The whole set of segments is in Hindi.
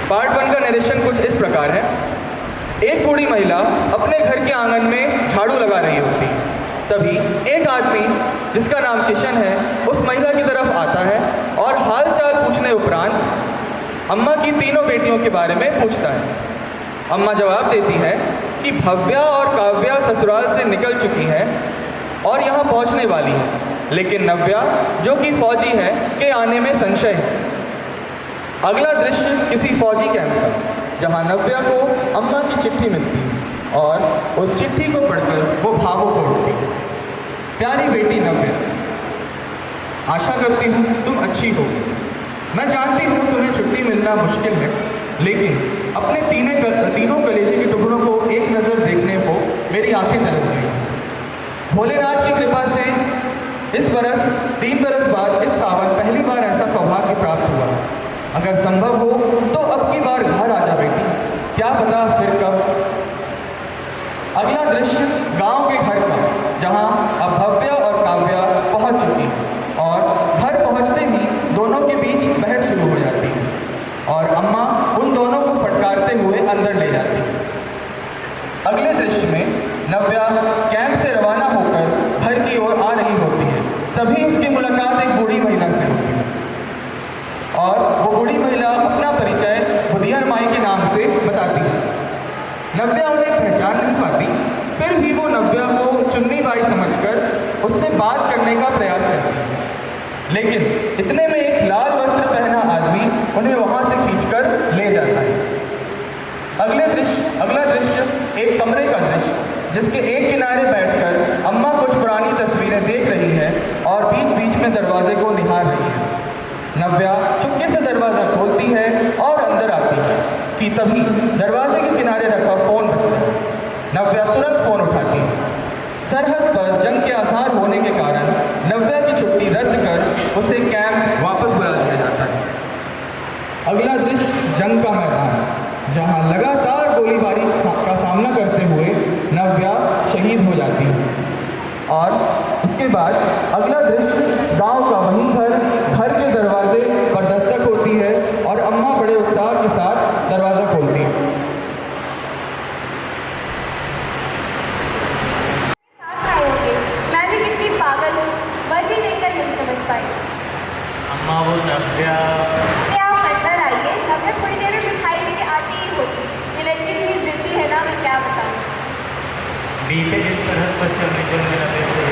पार्ट 1 का नरेशन कुछ इस प्रकार है। एक बूढ़ी महिला अपने घर के आंगन में झाड़ू लगा रही होती। तभी एक आदमी जिसका नाम किशन है उस महिला की तरफ आता है और हाल चाल पूछने उपरांत अम्मा की तीनों बेटियों के बारे में पूछता है। अम्मा जवाब देती है कि भव्या और काव्या ससुराल से निकल चुकी है और यहाँ पहुँचने वाली है, लेकिन नव्या जो कि फौजी है के आने में संशय है। अगला दृश्य किसी फौजी कैंप का, जहाँ नव्या को अम्मा की चिट्ठी मिलती है और उस चिट्ठी को पढ़कर वो भावुक हो उठती है। प्यारी बेटी नव्या, आशा करती हूँ तुम अच्छी हो। मैं जानती हूँ तुम्हें छुट्टी मिलना मुश्किल है, लेकिन अपने तीनों कलेजे के टुकड़ों को एक नज़र देखने को मेरी आंखें तरस गई। भोलेनाथ की कृपा से इस बरस 3 बरस बाद इस सावन पहली बार ऐसा सौभाग्य प्राप्त हुआ। अगर संभव हो तो अब की बार घर आ जा बेटी, क्या पता फिर कब। अगला दृश्य गांव के घर का, जहां अब भव्या और काव्या पहुंच चुकी है और घर पहुंचते ही दोनों के बीच बहस शुरू हो जाती है और अम्मा उन दोनों को फटकारते हुए अंदर ले जाती है। अगले दृश्य में नव्या कैंप से रवाना होकर घर की ओर आ रही होती है। तभी उसकी मुलाकात एक बूढ़ी महिला से होती है और वो बूढ़ी महिला अपना परिचय बुधियर माई के नाम से बताती है। नव्या उन्हें पहचान नहीं पाती, फिर भी वो नव्या को चुन्नी बाई समझकर उससे बात करने का प्रयास करती है, लेकिन इतने में एक लाल वस्त्र पहना आदमी उन्हें वहां से खींचकर ले जाता है। अगला दृश्य एक कमरे का दृश्य, जिसके एक किनारे बैठकर अम्मा कुछ पुरानी तस्वीरें देख रही है और बीच बीच में दरवाजे को निहार रही है। नव्या चुपके से दरवाज़ा खोलती है और अंदर आती है कि तभी दरवाजे के किनारे रखा फ़ोन बजता है। नव्या तुरंत फ़ोन उठाती है। सरहद पर जंग के आसार होने के कारण नव्या की छुट्टी रद्द कर उसे कैंप वापस बुला दिया जाता है। अगला दृश्य जंग का मैदान, जहां लगातार गोलीबारी का सामना करते हुए नव्या शहीद हो जाती है। और इसके बाद अगला दृश्य गांव का वही घर के दरवाजे पर दस्तक होती है और अम्मा बड़े उत्साह के साथ दरवाज़ा खोलती है। मैं भी कितनी पागल हूँ, वर्दी देखकर नहीं समझ पाई। अम्मा वो नव्या, आप अंदर आइए, नव्या थोड़ी देर में मिठाई लेके आती ही होगी। ये लड़की इतनी जिद्दी है ना, मैं क्या बताऊँ। बीते दिन सरहद पर चलने के लिए नव्या से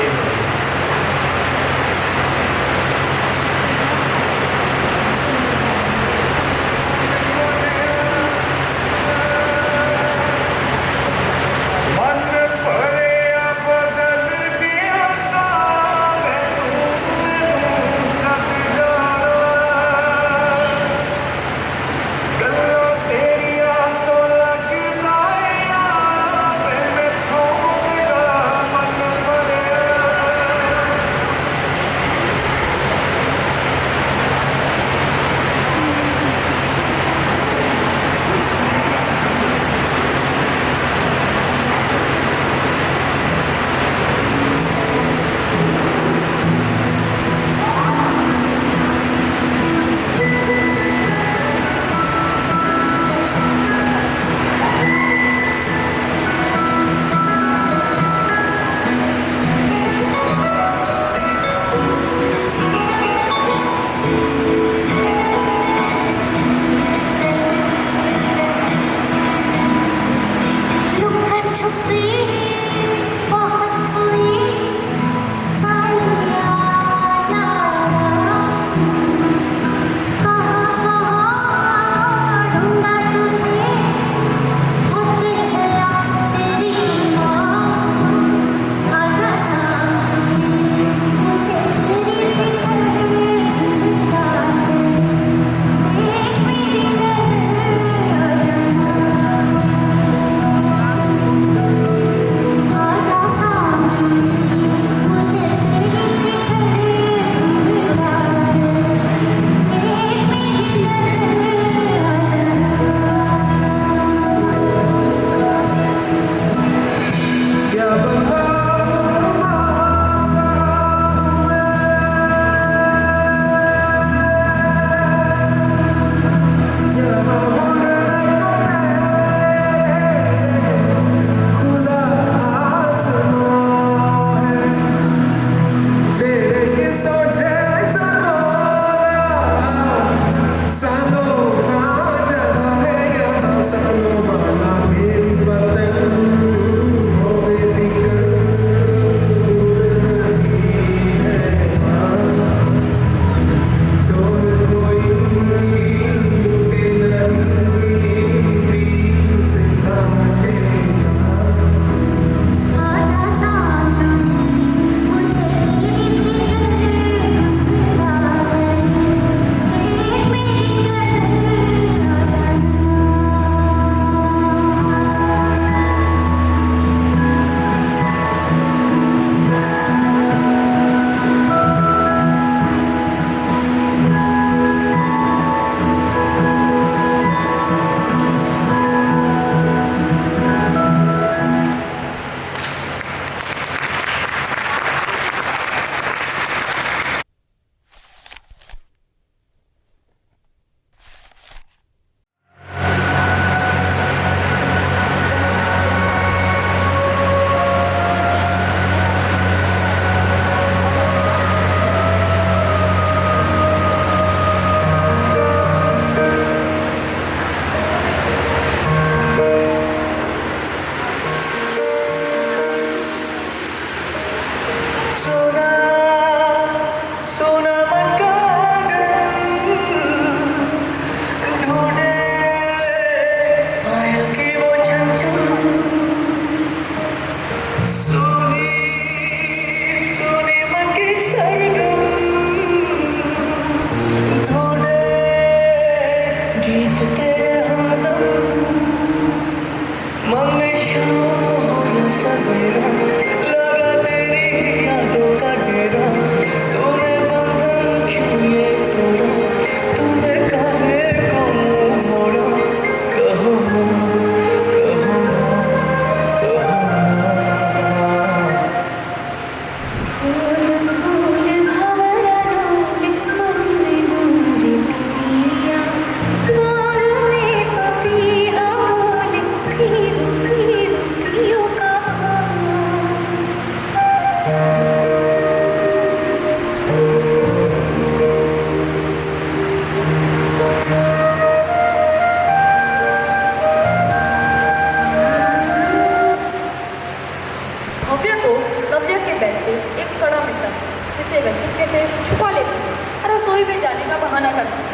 भव्य को नव्य के बैग से एक कड़ा मिलता है जिसे वह चुपके से छुपा लेती है और रसोई में जाने का बहाना करती है।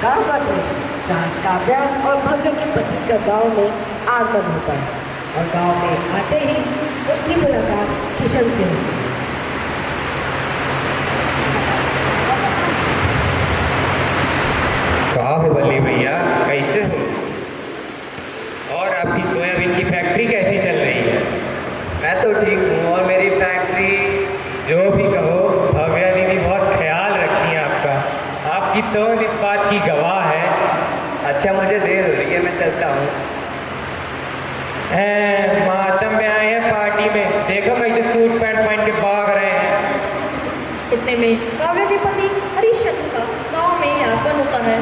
गांव का दृश्य जहाँ काव्या और भव्य के पति का गांव में आगमन होता है और गांव में आते ही उनकी मुलाकात किशन से होती है। कहा हो बल्ली भैया, कैसे हो? और आपकी सोयाबीन की फैक्ट्री कैसी चल रही है? मैं तो ठीक हूँ और मेरी फैक्ट्री। जो भी कहो, भव्या दीदी बहुत ख्याल रखती है आपका। आपकी टोन इस बात की गवाह है। अच्छा, मुझे देर हो रही है, मैं चलता हूँ। मातम में आए हैं पार्टी में, देखो कैसे सूट पैंट पहन के भाग रहे हैं। इतने में काव्य के पति हरिश्चंद्र का गांव में आगमन होता है।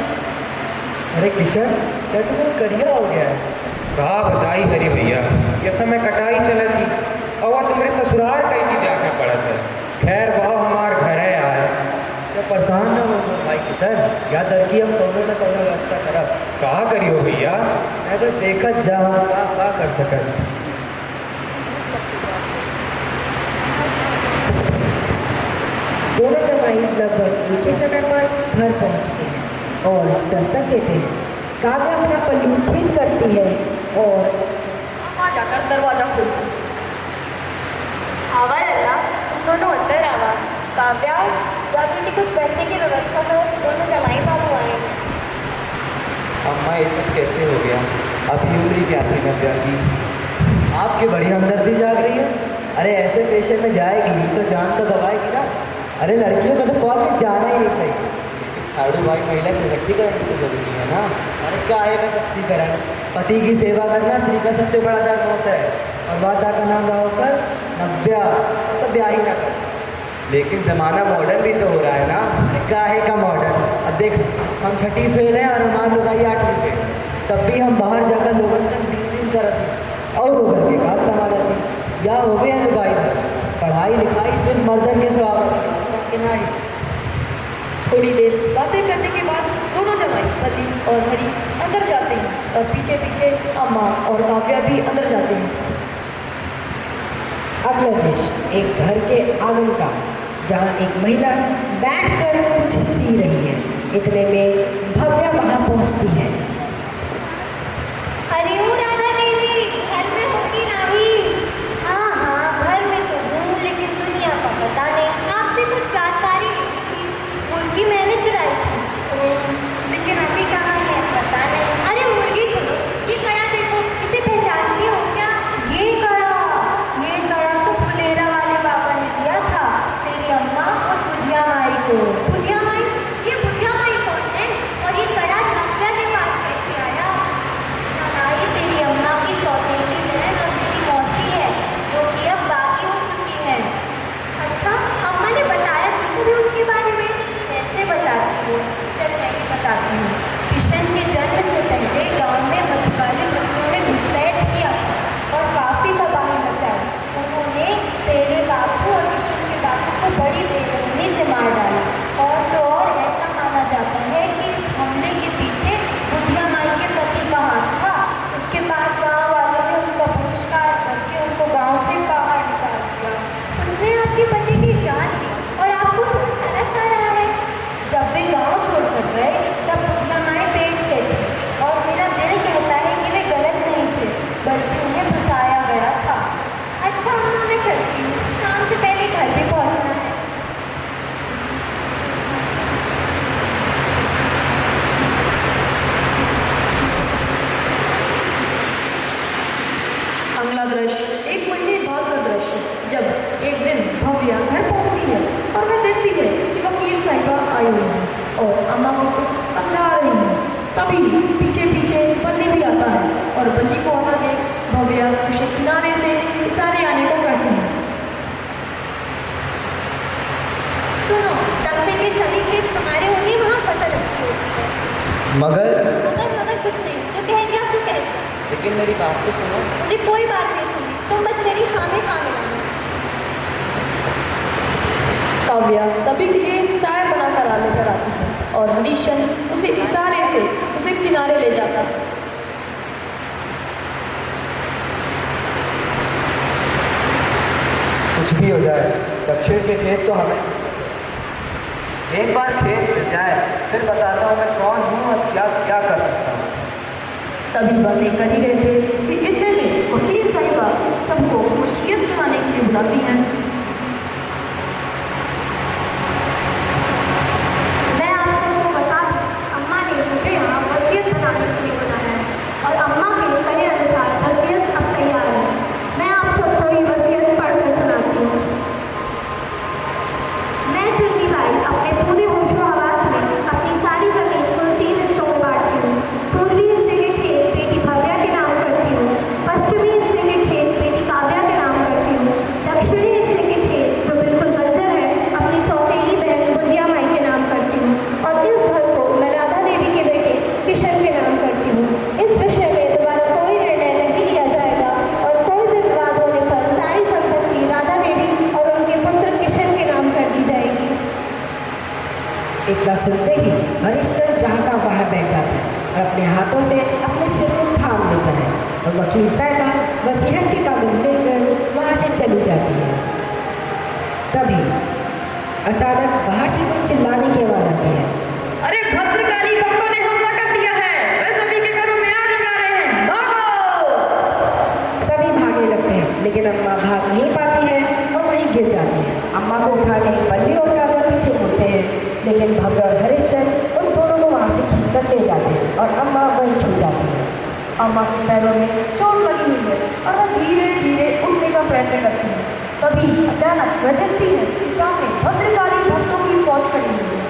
अरे किशन, क्या तुम्हें कड़िया हो गया है? कहा बताई हरी भैया, ये समय कटाई चला थी और तुम्हारे ससुराल का इंतजार में पड़ा था। खैर वह हमार घर है आए। क्या परेशान ना हो भाई किशन, या तरकी हम दोनों ने कोनो व्यवस्था करब। कहा करियो भैया? मैं बस देखत जा का कर सकत। दोनों जमाई लगभग एक ही समय पर घर पहुंचते हैं और दस्तक देते हैं। काव्या अपना पल्लू ठीक करती है और अम्मा जाकर दरवाजा खोलती है। आवा लल्ला, तुम दोनों अंदर आवा। काव्या, जा बेटी कुछ बैठने की व्यवस्था करो, दोनों जमाई बाबू आए। अम्मा, ये सब कैसे हो गया? अभी उम्र क्या थी नव्या की? आपकी बड़ी हमदर्दी जाग रही है। अरे ऐसे पेशे में जाएगी तो जान तो गवाएगी ना। अरे लड़कियों को तो फौज में जाना ही नहीं चाहिए। साड़ू भाई, महिला सशक्तिकरण की तो जरूरी है ना। अरे क्या है का शक्तिकरण? पति की सेवा करना स्त्री का सबसे बड़ा धर्म होता है और माता का नाम होकर नव्या तो ब्याह ही ना कर। लेकिन जमाना मॉडर्न भी तो हो रहा है ना। अरे क्या है का मॉडर्न? अब देख, हम 6ठी फेल हैं और हमारे लोग आई 8वीं फेल। तब भी हम बाहर जाकर लोगों से डीलिंग करते और वो घर के काम संभालते या हो गए अनुगाई। पढ़ाई लिखाई सिर्फ मर्दन के स्वभाव की नहीं। थोड़ी देर बातें करने के बाद दोनों जमाई पति और हरी अंदर जाते हैं और पीछे पीछे अम्मा और काव्या भी अंदर जाते हैं। अगला दृश्य एक घर के आंगन का, जहाँ एक महिला बैठकर कुछ सी रही है। इतने में भव्या वहाँ पहुँचती है। हरिओम राधा देवी, घर में होगी नहीं? हाँ हाँ, घर में तो हूँ, लेकिन दुनिया का पता नहीं। आपसे कुछ जानकारी लेनी थी। मुर्गी मैंने चुराई थी, लेकिन अभी कहाँ है पता नहीं। अरे मुर्गी छोड़ो, ये कड़ा देखो, इसे पहचानती हो क्या? ये कड़ा तो फुलेरा वाले बाबा ने दिया था तेरी अम्मा और बुधिया माई को। बुधिया माई? ये बुधिया माई कौन है? और ये कड़ा नव्या के पास कैसे आया? ये तेरी अम्मा की सौतेली बहन और तेरी मौसी है, जो कि अब बाकी हो चुकी है। अच्छा, अम्मा ने बताया कि कभी उनके बारे में? कैसे बताती हो? चल मैं ही बताती हूँ। किशन के जन्म से पहले गांव में मधुकाली बच्चों ने घुसपैठ किया और काफ़ी तबाही मचाई। उन्होंने तेरे बापू और किशन के बापू को बड़ी बेरहमी से मार डाला। और तो और ऐसा माना जाता है कि इस हमले के पीछे बुधिया माई के पति का हाथ था। उसके बाद गांव वालों ने उनका बहिष्कार करके उनको गांव से बाहर निकाल दिया। उसने आपके पति की जान ली और आपको सब तरस आ रहा है। जब वे गांव छोड़कर गए तब बुधिया माई पेट से थी और मेरा दिल कहता है कि वे गलत नहीं थे, बल्कि उन्हें फंसाया गया था। अच्छा अम्मा, मैं चलती हूँ, शाम से पहले घर पे पहुँचना है। अगला दृश्य 1 महीने बाद का दृश्य, जब एक दिन भव्या घर पहुंचती है और वह देखती है कि वकील साहिबा आई हुई है और अम्मा को कुछ समझा रही है। तभी पीछे पीछे बल्ली भी आता है और बल्ली को आता देख भव्या उसे किनारे से इशारे आने को कहती है। सुनो, दक्षिण के सभी खेत हमारे होंगे, वहाँ फसल अच्छी होती है। मगर मगर कुछ नहीं, जो कह दिया सो कह दिया। लेकिन मेरी बात तो सुनो। मुझे कोई बात नहीं सुननी, तुम बस मेरी हाँ में हाँ मिलाना। भव्या सभी के लिए चाय बनाकर लेकर आती है और हरीशचंद्र उसे इशारे से उसे किनारे ले जाता है। कुछ भी हो जाए, दक्षिण के खेत तो हमें एक बार खेत मिल जाए, फिर बताता हूँ मैं कौन हूँ और क्या क्या कर सकता हूँ। सभी बातें कर ही रहे थे कि इतने में वकील साहिबा सबको मुश्किल सुनाने के लिए बुलाती हैं। मैं आप सबको बता दूं, अम्मा ने मुझे यहाँ वसीयत बनाने के लिए बुलाया है और अम्मा के कहे अनुसार वसीयत अब तैयार है। मैं आप सबको ये वसीयत पढ़कर सुनाती हूँ। मैं चुन्नी बाई अपने पूरे होशो हवास में अपनी सारी जमीन कुल 3 हिस्सों में बांटती हूँ। पूर्वी हिस्से के खेत बेटी भव्या के नाम करती हूँ, पश्चिमी हिस्से के खेत बेटी काव्या के नाम करती हूँ, दक्षिणी हिस्से के खेत जो बिल्कुल बंजर है अपनी सौतेली बहन बुंदिया माई के नाम करती हूँ और इस घर को मैं राधा देवी के बेटे किशन के नाम करती हूँ। इस विषय में दोबारा कोई निर्णय नहीं लिया जाएगा और कोई भी विवाद होने पर सारी संपत्ति राधा देवी और उनके पुत्र किशन के नाम कर दी जाएगी। इतना सुनते ही हरिश्चंद्र जहाँ का वहाँ बैठ जाता है और अपने हाथों से अपने सिर को थाम लेता है और वकील साहिबा वसीयत के कागज लेकर वहाँ से चली जाती है। तभी अचानक बाहर से कुछ चिल्लाने की आवाज़ आती है। अरे भद्रकाली भक्तों ने हमला कर दिया है, वे सभी के घरों में आग लगा रहे हैं, भागो! सभी भागने लगते हैं लेकिन अम्मा भाग नहीं पाती है और वहीं गिर जाती है। अम्मा को उठाने बल्ली और काव्या पीछे मुड़ते हैं लेकिन भव्य और हरिश्चंद्र उन दोनों को वहाँ से खींचकर ले जाते हैं और अम्मा वहीं छूट जाती है। अम्मा के पैरों में चोट लगी हुई है और वह धीरे धीरे उठने का प्रयत्न करती है। तभी अचानक वह देखती है कि सामने भद्रकाली भक्तों की फौज खड़ी हुई है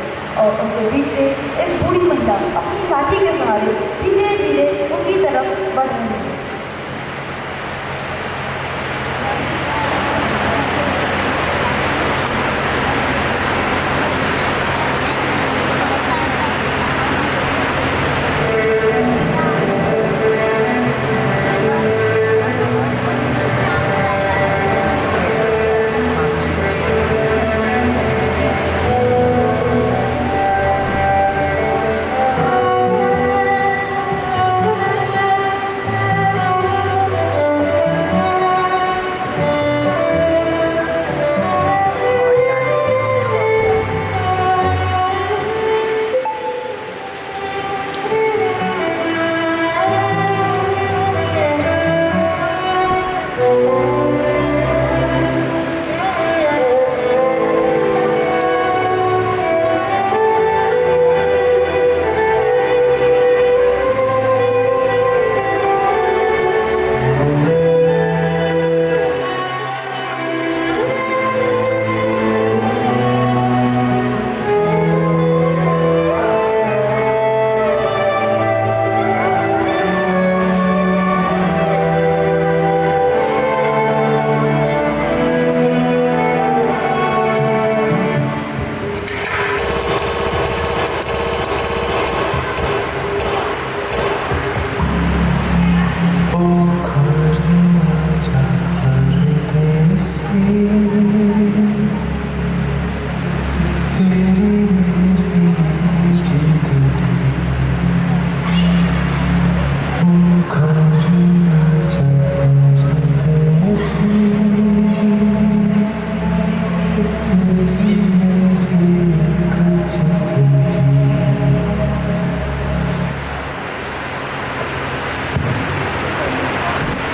और उनके बीच से एक बूढ़ी महिला अपनी लाठी के सहारे धीरे धीरे उनकी तरफ बढ़ रही है।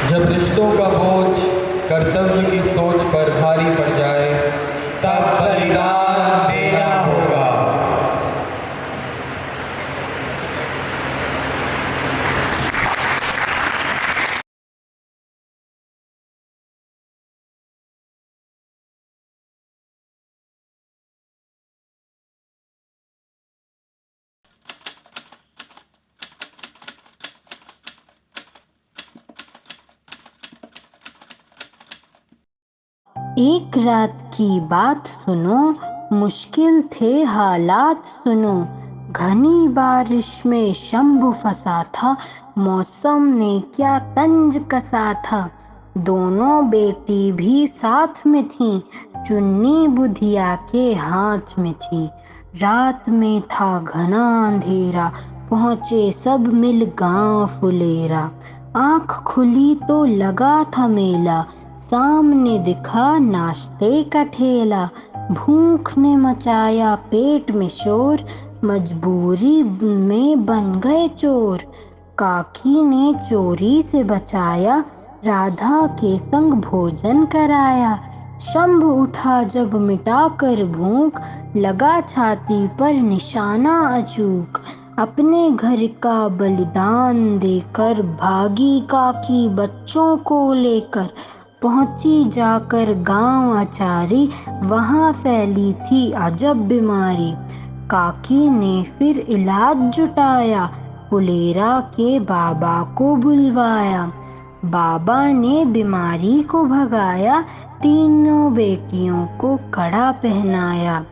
जब रिश्तों का बोझ कर्तव्य की सोच पर भारी पड़ जाए तब बलिदान देना होगा। एक रात की बात सुनो, मुश्किल थे हालात सुनो। घनी बारिश में शंभु फंसा था, मौसम ने क्या तंज कसा था। दोनों बेटी भी साथ में थीं, चुन्नी बुधिया के हाथ में थी। रात में था घना अंधेरा, पहुँचे सब मिल गांव फुलेरा। आँख खुली तो लगा था मेला, सामने दिखा नाश्ते का ठेला। भूख ने मचाया पेट में शोर, मजबूरी में बन गए चोर। काकी ने चोरी से बचाया, राधा के संग भोजन कराया। शंभ उठा जब मिटाकर भूख, लगा छाती पर निशाना अचूक। अपने घर का बलिदान देकर भागी काकी बच्चों को लेकर। पहुंची जाकर गांव अचारी, वहां फैली थी अजब बीमारी। काकी ने फिर इलाज जुटाया, फुलेरा के बाबा को बुलवाया। बाबा ने बीमारी को भगाया, तीनों बेटियों को कड़ा पहनाया।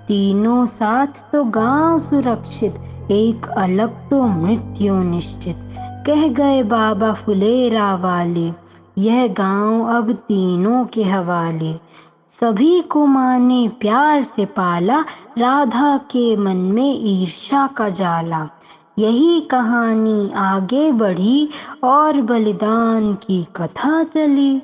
तीनों साथ तो गांव सुरक्षित, एक अलग तो मृत्यु निश्चित। कह गए बाबा फुलेरा वाले, यह गांव अब तीनों के हवाले। सभी को माँ ने प्यार से पाला, राधा के मन में ईर्ष्या का जाला। यही कहानी आगे बढ़ी और बलिदान की कथा चली।